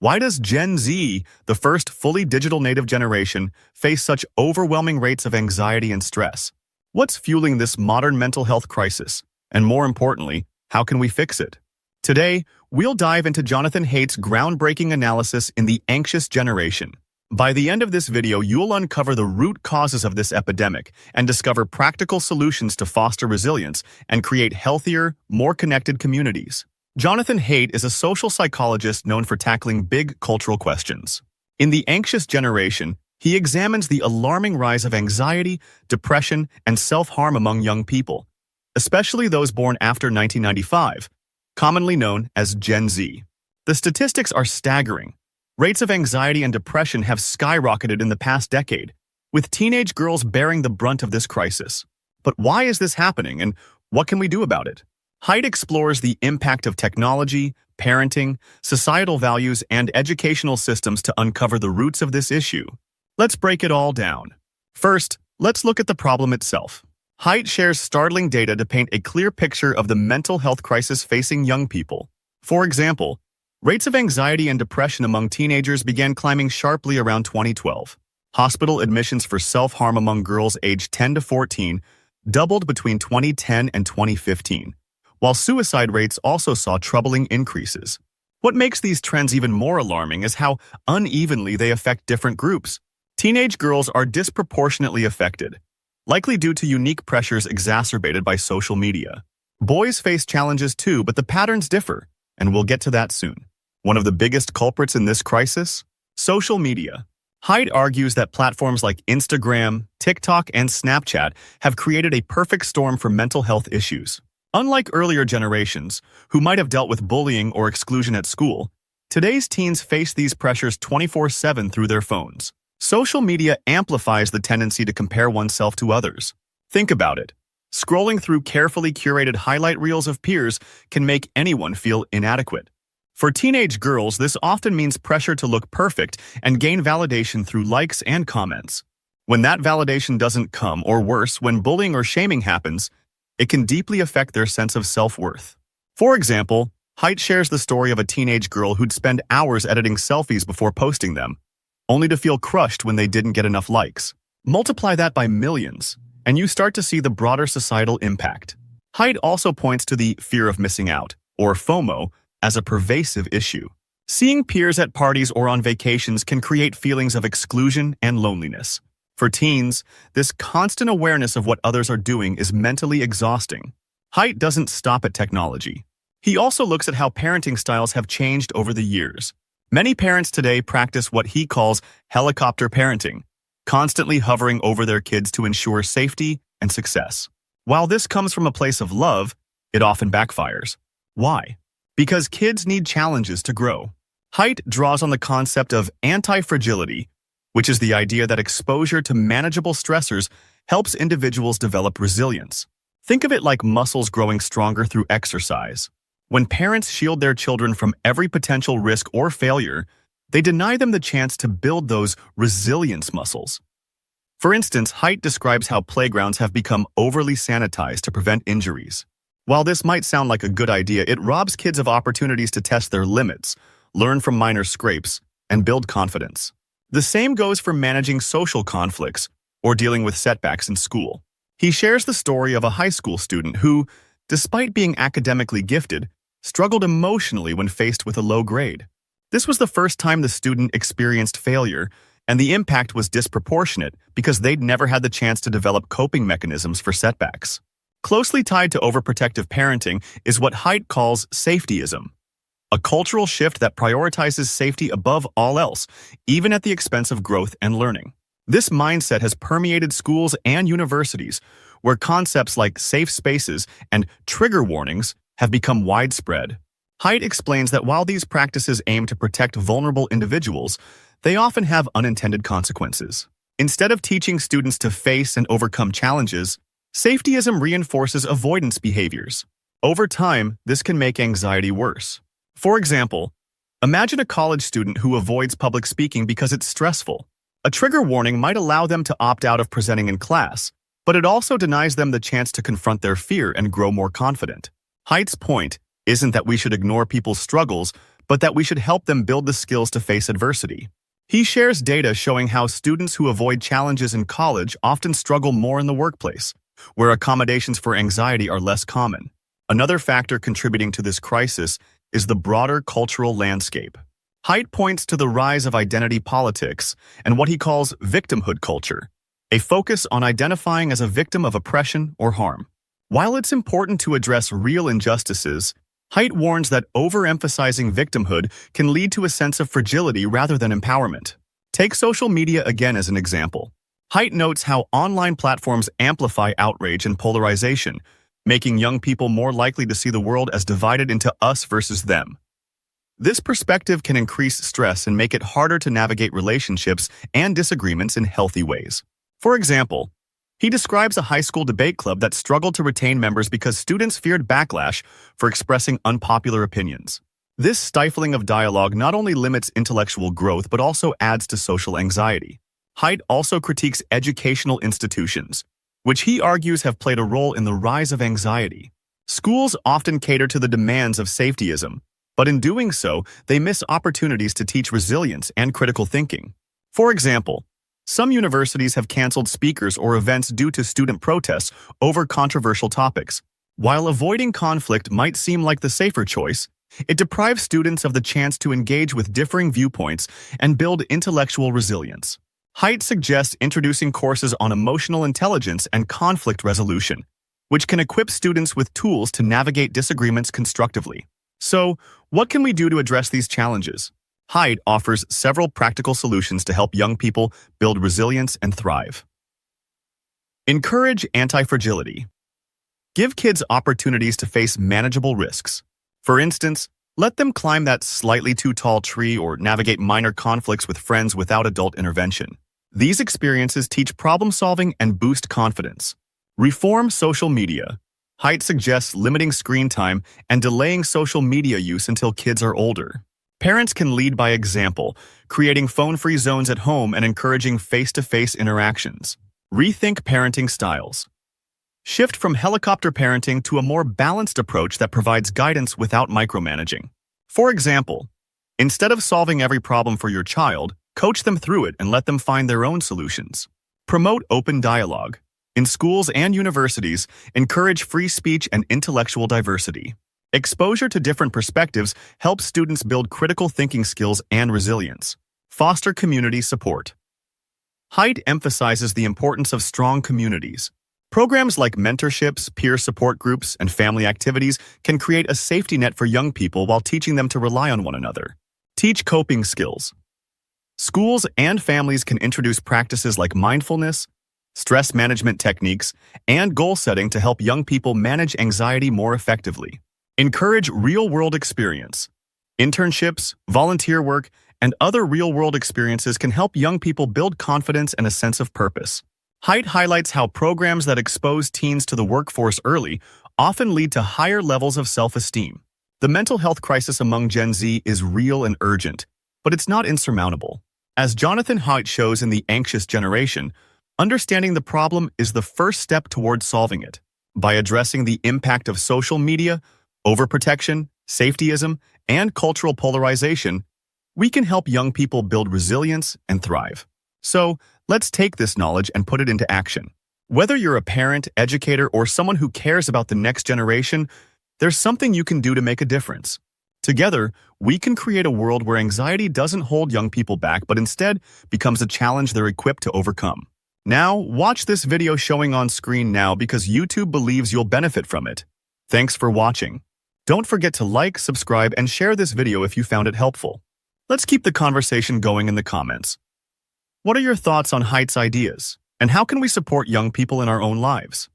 Why does Gen Z, the first fully digital native generation, face such overwhelming rates of anxiety and stress? What's fueling this modern mental health crisis? And more importantly, how can we fix it? Today, we'll dive into Jonathan Haidt's groundbreaking analysis in the anxious generation. By the end of this video, you'll uncover the root causes of this epidemic and discover practical solutions to foster resilience and create healthier, more connected communities. Jonathan Haidt is a social psychologist known for tackling big cultural questions. In The Anxious Generation, he examines the alarming rise of anxiety, depression, and self-harm among young people, especially those born after 1995, commonly known as Gen Z. The statistics are staggering. Rates of anxiety and depression have skyrocketed in the past decade, with teenage girls bearing the brunt of this crisis. But why is this happening, and what can we do about it? Haidt explores the impact of technology, parenting, societal values, and educational systems to uncover the roots of this issue. Let's break it all down. First, let's look at the problem itself. Haidt shares startling data to paint a clear picture of the mental health crisis facing young people. For example, rates of anxiety and depression among teenagers began climbing sharply around 2012. Hospital admissions for self-harm among girls aged 10 to 14 doubled between 2010 and 2015. While suicide rates also saw troubling increases. What makes these trends even more alarming is how unevenly they affect different groups. Teenage girls are disproportionately affected, likely due to unique pressures exacerbated by social media. Boys face challenges too, but the patterns differ, and we'll get to that soon. One of the biggest culprits in this crisis? Social media. Haidt argues that platforms like Instagram, TikTok, and Snapchat have created a perfect storm for mental health issues. Unlike earlier generations, who might have dealt with bullying or exclusion at school, today's teens face these pressures 24/7 through their phones. Social media amplifies the tendency to compare oneself to others. Think about it. Scrolling through carefully curated highlight reels of peers can make anyone feel inadequate. For teenage girls, this often means pressure to look perfect and gain validation through likes and comments. When that validation doesn't come, or worse, when bullying or shaming happens, it can deeply affect their sense of self-worth. For example, Haidt shares the story of a teenage girl who'd spend hours editing selfies before posting them, only to feel crushed when they didn't get enough likes. Multiply that by millions, and you start to see the broader societal impact. Haidt also points to the fear of missing out, or FOMO, as a pervasive issue. Seeing peers at parties or on vacations can create feelings of exclusion and loneliness. For teens, this constant awareness of what others are doing is mentally exhausting. Haidt doesn't stop at technology. He also looks at how parenting styles have changed over the years. Many parents today practice what he calls helicopter parenting, constantly hovering over their kids to ensure safety and success. While this comes from a place of love, it often backfires. Why? Because kids need challenges to grow. Haidt draws on the concept of anti-fragility, which is the idea that exposure to manageable stressors helps individuals develop resilience. Think of it like muscles growing stronger through exercise. When parents shield their children from every potential risk or failure, they deny them the chance to build those resilience muscles. For instance, Haidt describes how playgrounds have become overly sanitized to prevent injuries. While this might sound like a good idea, it robs kids of opportunities to test their limits, learn from minor scrapes, and build confidence. The same goes for managing social conflicts or dealing with setbacks in school. He shares the story of a high school student who, despite being academically gifted, struggled emotionally when faced with a low grade. This was the first time the student experienced failure, and the impact was disproportionate because they'd never had the chance to develop coping mechanisms for setbacks. Closely tied to overprotective parenting is what Haidt calls safetyism, a cultural shift that prioritizes safety above all else, even at the expense of growth and learning. This mindset has permeated schools and universities, where concepts like safe spaces and trigger warnings have become widespread. Haidt explains that while these practices aim to protect vulnerable individuals, they often have unintended consequences. Instead of teaching students to face and overcome challenges, safetyism reinforces avoidance behaviors. Over time, this can make anxiety worse. For example, imagine a college student who avoids public speaking because it's stressful. A trigger warning might allow them to opt out of presenting in class, but it also denies them the chance to confront their fear and grow more confident. Haidt's point isn't that we should ignore people's struggles, but that we should help them build the skills to face adversity. He shares data showing how students who avoid challenges in college often struggle more in the workplace, where accommodations for anxiety are less common. Another factor contributing to this crisis is the broader cultural landscape. Haidt points to the rise of identity politics and what he calls victimhood culture, a focus on identifying as a victim of oppression or harm. While it's important to address real injustices, Haidt warns that overemphasizing victimhood can lead to a sense of fragility rather than empowerment. Take social media again as an example. Haidt notes how online platforms amplify outrage and polarization, making young people more likely to see the world as divided into us versus them. This perspective can increase stress and make it harder to navigate relationships and disagreements in healthy ways. For example, he describes a high school debate club that struggled to retain members because students feared backlash for expressing unpopular opinions. This stifling of dialogue not only limits intellectual growth but also adds to social anxiety. Haidt also critiques educational institutions, which he argues have played a role in the rise of anxiety. Schools often cater to the demands of safetyism, but in doing so, they miss opportunities to teach resilience and critical thinking. For example, some universities have canceled speakers or events due to student protests over controversial topics. While avoiding conflict might seem like the safer choice, it deprives students of the chance to engage with differing viewpoints and build intellectual resilience. Haidt suggests introducing courses on emotional intelligence and conflict resolution, which can equip students with tools to navigate disagreements constructively. So, what can we do to address these challenges? Haidt offers several practical solutions to help young people build resilience and thrive. Encourage anti-fragility. Give kids opportunities to face manageable risks. For instance, let them climb that slightly too tall tree or navigate minor conflicts with friends without adult intervention. These experiences teach problem-solving and boost confidence. Reform social media. Haidt suggests limiting screen time and delaying social media use until kids are older. Parents can lead by example, creating phone-free zones at home and encouraging face-to-face interactions. Rethink parenting styles. Shift from helicopter parenting to a more balanced approach that provides guidance without micromanaging. For example, instead of solving every problem for your child, coach them through it and let them find their own solutions. Promote open dialogue. In schools and universities, encourage free speech and intellectual diversity. Exposure to different perspectives helps students build critical thinking skills and resilience. Foster community support. Haidt emphasizes the importance of strong communities. Programs like mentorships, peer support groups, and family activities can create a safety net for young people while teaching them to rely on one another. Teach coping skills. Schools and families can introduce practices like mindfulness, stress management techniques, and goal setting to help young people manage anxiety more effectively. Encourage real-world experience. Internships, volunteer work, and other real-world experiences can help young people build confidence and a sense of purpose. Haidt highlights how programs that expose teens to the workforce early often lead to higher levels of self-esteem. The mental health crisis among Gen Z is real and urgent, but it's not insurmountable. As Jonathan Haidt shows in The Anxious Generation, understanding the problem is the first step toward solving it. By addressing the impact of social media, overprotection, safetyism, and cultural polarization, we can help young people build resilience and thrive. So, let's take this knowledge and put it into action. Whether you're a parent, educator, or someone who cares about the next generation, there's something you can do to make a difference. Together, we can create a world where anxiety doesn't hold young people back, but instead becomes a challenge they're equipped to overcome. Now, watch this video showing on screen now because YouTube believes you'll benefit from it. Thanks for watching. Don't forget to like, subscribe, and share this video if you found it helpful. Let's keep the conversation going in the comments. What are your thoughts on Haidt's ideas, and how can we support young people in our own lives?